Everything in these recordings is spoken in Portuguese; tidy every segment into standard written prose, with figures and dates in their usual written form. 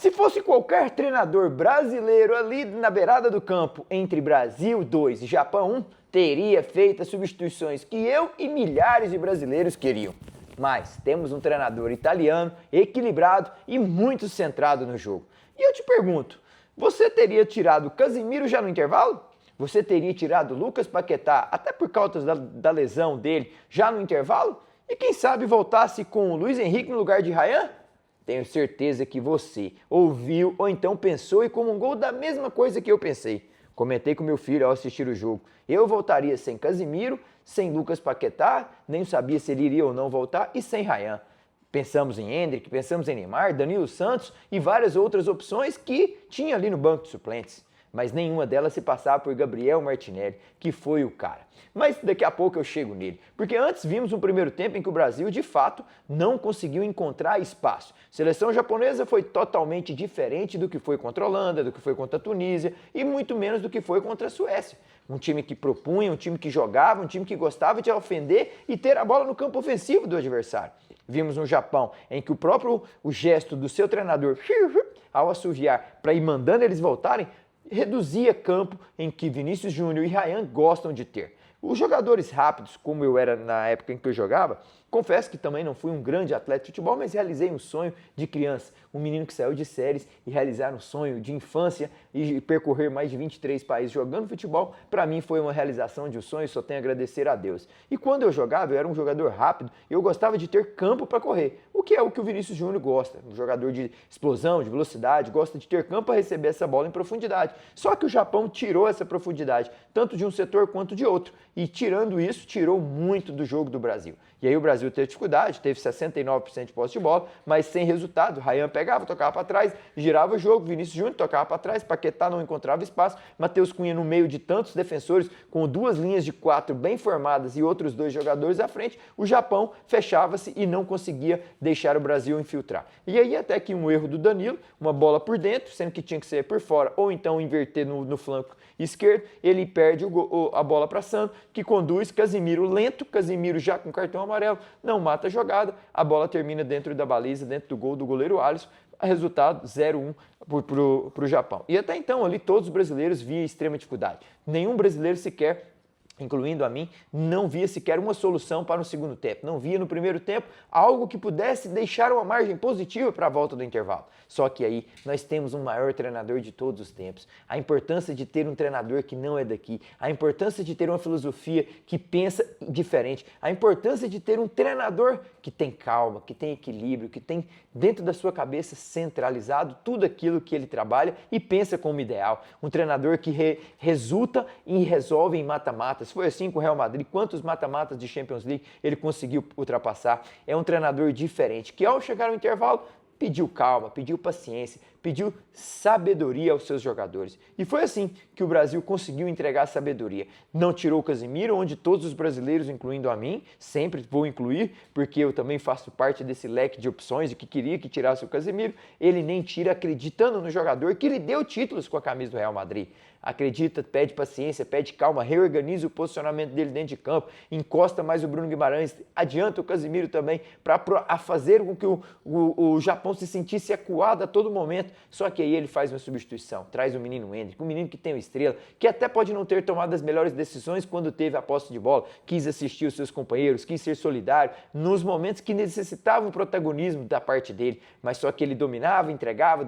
Se fosse qualquer treinador brasileiro ali na beirada do campo, entre Brasil 2 e Japão 1, teria feito as substituições que eu e milhares de brasileiros queriam. Mas temos um treinador italiano, equilibrado e muito centrado no jogo. E eu te pergunto, você teria tirado Casemiro já no intervalo? Você teria tirado Lucas Paquetá, até por causa da lesão dele, já no intervalo? E quem sabe voltasse com o Luiz Henrique no lugar de Ryan? Tenho certeza que você ouviu ou então pensou e comungou da mesma coisa que eu pensei. Comentei com meu filho ao assistir o jogo. Eu voltaria sem Casemiro, sem Lucas Paquetá, nem sabia se ele iria ou não voltar, e sem Ryan. Pensamos em Endrick, pensamos em Neymar, Danilo Santos e várias outras opções que tinha ali no banco de suplentes. Mas nenhuma delas se passava por Gabriel Martinelli, que foi o cara. Mas daqui a pouco eu chego nele, porque antes vimos um primeiro tempo em que o Brasil, de fato, não conseguiu encontrar espaço. A seleção japonesa foi totalmente diferente do que foi contra a Holanda, do que foi contra a Tunísia e muito menos do que foi contra a Suécia. Um time que propunha, um time que jogava, um time que gostava de ofender e ter a bola no campo ofensivo do adversário. Vimos um Japão em que o gesto do seu treinador, ao assoviar para ir mandando eles voltarem, reduzia campo em que Vinícius Júnior e Ryan gostam de ter. Os jogadores rápidos, como eu era na época em que eu jogava, confesso que também não fui um grande atleta de futebol, mas realizei um sonho de criança. Um menino que saiu de séries e realizar um sonho de infância e percorrer mais de 23 países jogando futebol, para mim foi uma realização de um sonho e só tenho a agradecer a Deus. E quando eu jogava, eu era um jogador rápido e eu gostava de ter campo para correr, o que é o que o Vinícius Júnior gosta. Um jogador de explosão, de velocidade, gosta de ter campo para receber essa bola em profundidade. Só que o Japão tirou essa profundidade, tanto de um setor quanto de outro. E tirando isso, tirou muito do jogo do Brasil. E aí o Brasil teve dificuldade, teve 69% de posse de bola, mas sem resultado. Ryan pegava, tocava para trás, girava o jogo, Vinícius Júnior tocava para trás, Paquetá não encontrava espaço, Matheus Cunha no meio de tantos defensores, com duas linhas de 4 bem formadas e outros dois jogadores à frente, o Japão fechava-se e não conseguia deixar o Brasil infiltrar. E aí até que um erro do Danilo, uma bola por dentro, sendo que tinha que ser por fora, ou então inverter no flanco esquerdo, ele perde a bola para Santos, que conduz Casemiro lento, Casemiro já com cartão amarelo, não mata a jogada, a bola termina dentro da baliza, dentro do gol do goleiro Alisson, resultado 0-1 para o Japão. E até então ali todos os brasileiros viam extrema dificuldade, nenhum brasileiro sequer, incluindo a mim, não via sequer uma solução para o segundo tempo. Não via no primeiro tempo algo que pudesse deixar uma margem positiva para a volta do intervalo. Só que aí nós temos um maior treinador de todos os tempos. A importância de ter um treinador que não é daqui, a importância de ter uma filosofia que pensa diferente, a importância de ter um treinador que tem calma, que tem equilíbrio, que tem dentro da sua cabeça centralizado tudo aquilo que ele trabalha e pensa como ideal. Um treinador que resulta e resolve em mata-matas. Foi assim com o Real Madrid, quantos mata-matas de Champions League ele conseguiu ultrapassar. É um treinador diferente, que ao chegar ao intervalo, pediu calma, pediu paciência, pediu sabedoria aos seus jogadores. E foi assim que o Brasil conseguiu entregar sabedoria. Não tirou o Casemiro, onde todos os brasileiros, incluindo a mim, sempre vou incluir, porque eu também faço parte desse leque de opções de que queria que tirasse o Casemiro. Ele nem tira acreditando no jogador que lhe deu títulos com a camisa do Real Madrid. Acredita, pede paciência, pede calma, reorganiza o posicionamento dele dentro de campo, encosta mais o Bruno Guimarães, adianta o Casemiro também para fazer com que o Japão se sentisse acuado a todo momento. Só que aí ele faz uma substituição, traz o menino Endrick, um menino que tem uma estrela, que até pode não ter tomado as melhores decisões quando teve a posse de bola, quis assistir os seus companheiros, quis ser solidário, nos momentos que necessitavam protagonismo da parte dele, mas só que ele dominava, entregava,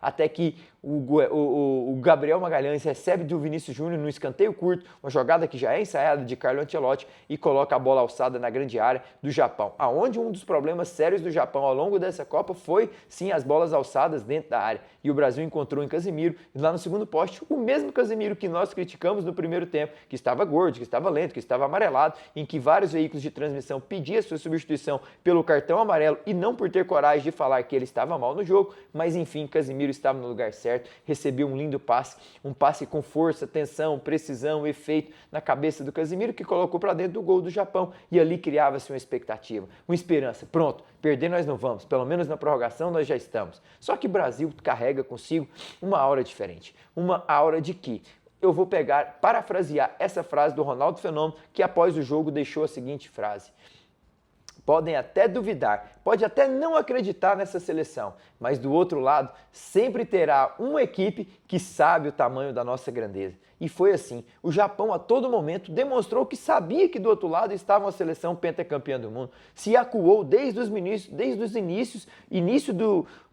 até que o Gabriel Magalhães recebe do Vinícius Júnior no escanteio curto, uma jogada que já é ensaiada de Carlo Ancelotti e coloca a bola alçada na grande área do Japão, aonde um dos problemas sérios do Japão ao longo dessa Copa foi, sim, as bolas alçadas dentro da área. E o Brasil encontrou em Casemiro, lá no segundo poste, o mesmo Casemiro que nós criticamos no primeiro tempo, que estava gordo, que estava lento, que estava amarelado, em que vários veículos de transmissão pediam sua substituição pelo cartão amarelo e não por ter coragem de falar que ele estava mal no jogo, mas enfim, Casemiro estava no lugar certo, recebeu um lindo passe, um passe com força, tensão, precisão, efeito na cabeça do Casemiro, que colocou para dentro do gol do Japão, e ali criava-se uma expectativa, uma esperança. Pronto, perder nós não vamos, pelo menos na prorrogação nós já estamos. Só que o Brasil carrega consigo uma aura diferente, uma aura de que eu vou parafrasear essa frase do Ronaldo Fenômeno, que após o jogo deixou a seguinte frase: podem até duvidar, pode até não acreditar nessa seleção, mas do outro lado sempre terá uma equipe que sabe o tamanho da nossa grandeza. E foi assim, o Japão a todo momento demonstrou que sabia que do outro lado estava uma seleção pentacampeã do mundo, se acuou desde os inícios,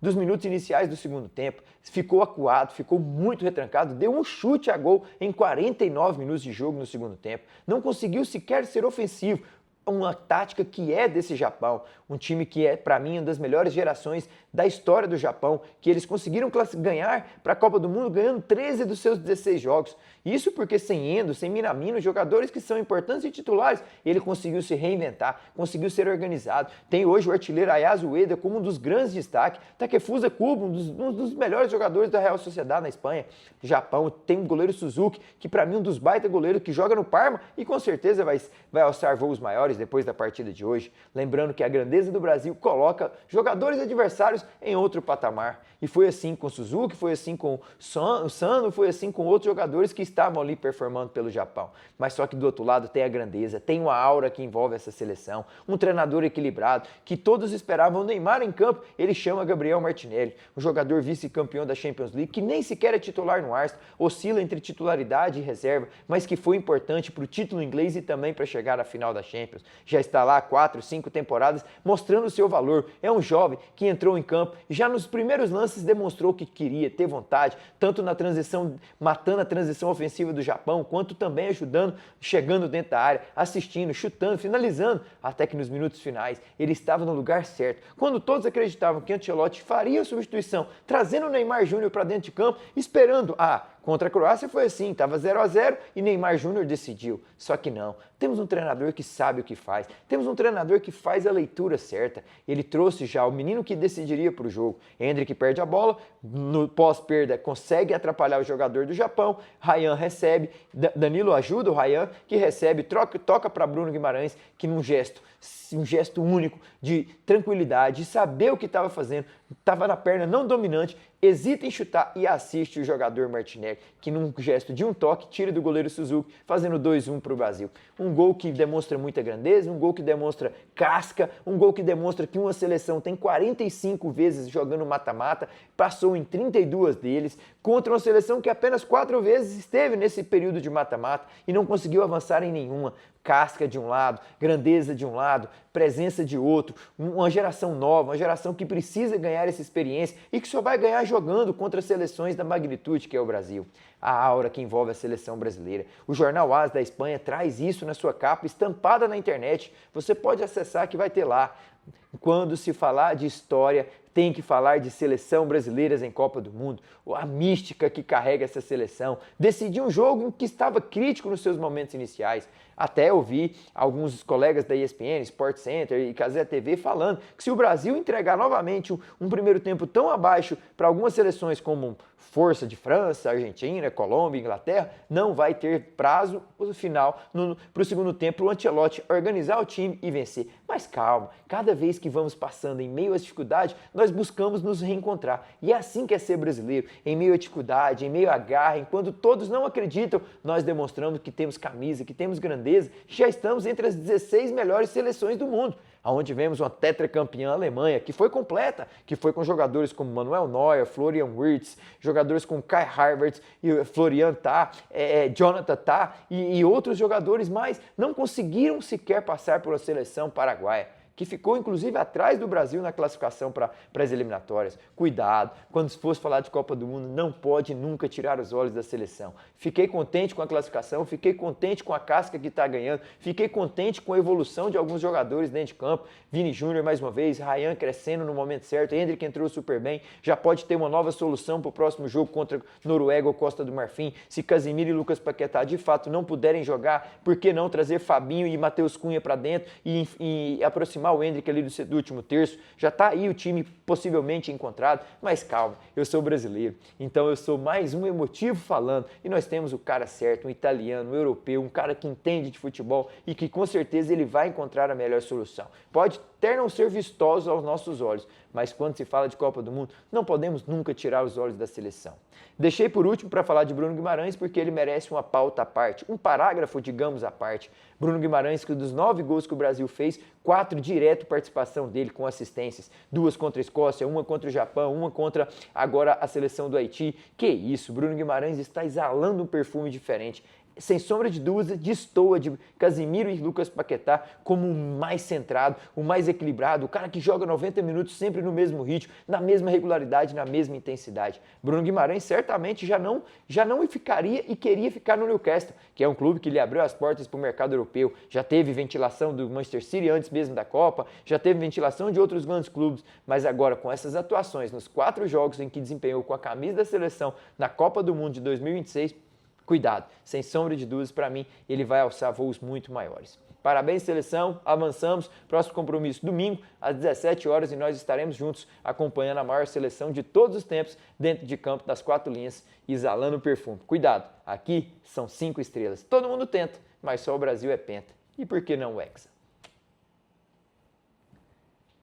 dos minutos iniciais do segundo tempo, ficou acuado, ficou muito retrancado, deu um chute a gol em 49 minutos de jogo no segundo tempo, não conseguiu sequer ser ofensivo, uma tática que é desse Japão, um time que é, para mim, uma das melhores gerações da história do Japão, que eles conseguiram ganhar para a Copa do Mundo ganhando 13 dos seus 16 jogos. Isso porque sem Endo, sem Minamino, jogadores que são importantes e titulares, ele conseguiu se reinventar, conseguiu ser organizado. Tem hoje o artilheiro Ayasu Ueda como um dos grandes destaques, Takefusa Kubo, um dos melhores jogadores da Real Sociedade na Espanha. Japão tem o goleiro Suzuki, que para mim é um dos baita goleiros que joga no Parma e com certeza vai alçar voos maiores depois da partida de hoje. Lembrando que a grandeza do Brasil coloca jogadores adversários em outro patamar. E foi assim com Suzuki, foi assim com o Sano, foi assim com outros jogadores que estavam ali performando pelo Japão. Mas só que do outro lado tem a grandeza, tem uma aura que envolve essa seleção, um treinador equilibrado, que todos esperavam o Neymar em campo, ele chama Gabriel Martinelli, um jogador vice-campeão da Champions League, que nem sequer é titular no Arsenal, oscila entre titularidade e reserva, mas que foi importante para o título inglês e também para chegar à final da Champions. Já está lá há 4, 5 temporadas mostrando o seu valor. É um jovem que entrou em campo e já nos primeiros lances demonstrou que queria ter vontade, tanto na transição, matando a transição ofensiva do Japão, quanto também ajudando, chegando dentro da área, assistindo, chutando, finalizando, até que nos minutos finais ele estava no lugar certo. Quando todos acreditavam que Ancelotti faria a substituição, trazendo o Neymar Júnior para dentro de campo, esperando contra a Croácia foi assim, estava 0-0 e Neymar Júnior decidiu. Só que não, temos um treinador que sabe o que faz, temos um treinador que faz a leitura certa. Ele trouxe já o menino que decidiria para o jogo. Endrick perde a bola, no pós-perda consegue atrapalhar o jogador do Japão, Ryan recebe, Danilo ajuda o Ryan, que recebe, toca para Bruno Guimarães, que num gesto único de tranquilidade, de saber o que estava fazendo, estava na perna não dominante, hesita em chutar e assiste o jogador Martinelli, que num gesto de um toque tira do goleiro Suzuki, fazendo 2-1 para o Brasil. Um gol que demonstra muita grandeza, um gol que demonstra casca, um gol que demonstra que uma seleção tem 45 vezes jogando mata-mata, passou em 32 deles, contra uma seleção que apenas 4 vezes esteve nesse período de mata-mata e não conseguiu avançar em nenhuma. Casca de um lado, grandeza de um lado, presença de outro, uma geração nova, uma geração que precisa ganhar essa experiência e que só vai ganhar jogando contra seleções da magnitude que é o Brasil. A aura que envolve a seleção brasileira. O jornal AS da Espanha traz isso na sua capa, estampada na internet. Você pode acessar que vai ter lá. Quando se falar de história, tem que falar de seleção brasileiras em Copa do Mundo, a mística que carrega essa seleção. Decidir um jogo em que estava crítico nos seus momentos iniciais. Até ouvi alguns colegas da ESPN, Sport Center e Cazé TV falando que se o Brasil entregar novamente um primeiro tempo tão abaixo para algumas seleções como força de França, Argentina, Colômbia, Inglaterra, não vai ter prazo no final para o segundo tempo o Ancelotti organizar o time e vencer. Mas calma, cada vez que vamos passando em meio às dificuldades, nós buscamos nos reencontrar. E é assim que é ser brasileiro, em meio à dificuldade, em meio à garra, enquanto todos não acreditam, nós demonstramos que temos camisa, que temos grandeza, já estamos entre as 16 melhores seleções do mundo. Onde vemos uma tetracampeã Alemanha, que foi completa, que foi com jogadores como Manuel Neuer, Florian Wirtz, jogadores como Kai Havertz, Florian Tah, Jonathan Tah e outros jogadores mais, não conseguiram sequer passar pela seleção paraguaia, que ficou inclusive atrás do Brasil na classificação para as eliminatórias. Cuidado, quando se fosse falar de Copa do Mundo, não pode nunca tirar os olhos da seleção. Fiquei contente com a classificação, fiquei contente com a casca que está ganhando, fiquei contente com a evolução de alguns jogadores dentro de campo. Vini Júnior mais uma vez, Ryan crescendo no momento certo, Endrick entrou super bem, já pode ter uma nova solução para o próximo jogo contra Noruega ou Costa do Marfim. Se Casemiro e Lucas Paquetá de fato não puderem jogar, por que não trazer Fabinho e Matheus Cunha para dentro e aproximar o Endrick ali do último terço? Já está aí o time possivelmente encontrado, mas calma, eu sou brasileiro, então eu sou mais um emotivo falando e nós temos o cara certo, um italiano, um europeu, um cara que entende de futebol e que com certeza ele vai encontrar a melhor solução. Pode alternam ser vistosos aos nossos olhos, mas quando se fala de Copa do Mundo, não podemos nunca tirar os olhos da seleção. Deixei por último para falar de Bruno Guimarães porque ele merece uma pauta à parte, um parágrafo, digamos, à parte. Bruno Guimarães, que dos 9 gols que o Brasil fez, 4 direto participação dele com assistências, 2 contra a Escócia, 1 contra o Japão, 1 contra agora a seleção do Haiti. Que isso, Bruno Guimarães está exalando um perfume diferente. Sem sombra de dúvida, destoa de Casemiro e Lucas Paquetá como o mais centrado, o mais equilibrado, o cara que joga 90 minutos sempre no mesmo ritmo, na mesma regularidade, na mesma intensidade. Bruno Guimarães certamente já não ficaria e queria ficar no Newcastle, que é um clube que lhe abriu as portas para o mercado europeu, já teve ventilação do Manchester City antes mesmo da Copa, já teve ventilação de outros grandes clubes, mas agora com essas atuações nos 4 jogos em que desempenhou com a camisa da seleção na Copa do Mundo de 2026, cuidado, sem sombra de dúvidas, para mim, ele vai alçar voos muito maiores. Parabéns, seleção, avançamos. Próximo compromisso, domingo, às 17 horas, e nós estaremos juntos acompanhando a maior seleção de todos os tempos dentro de campo das 4 linhas, exalando perfume. Cuidado, aqui são 5 estrelas. Todo mundo tenta, mas só o Brasil é penta. E por que não o Hexa?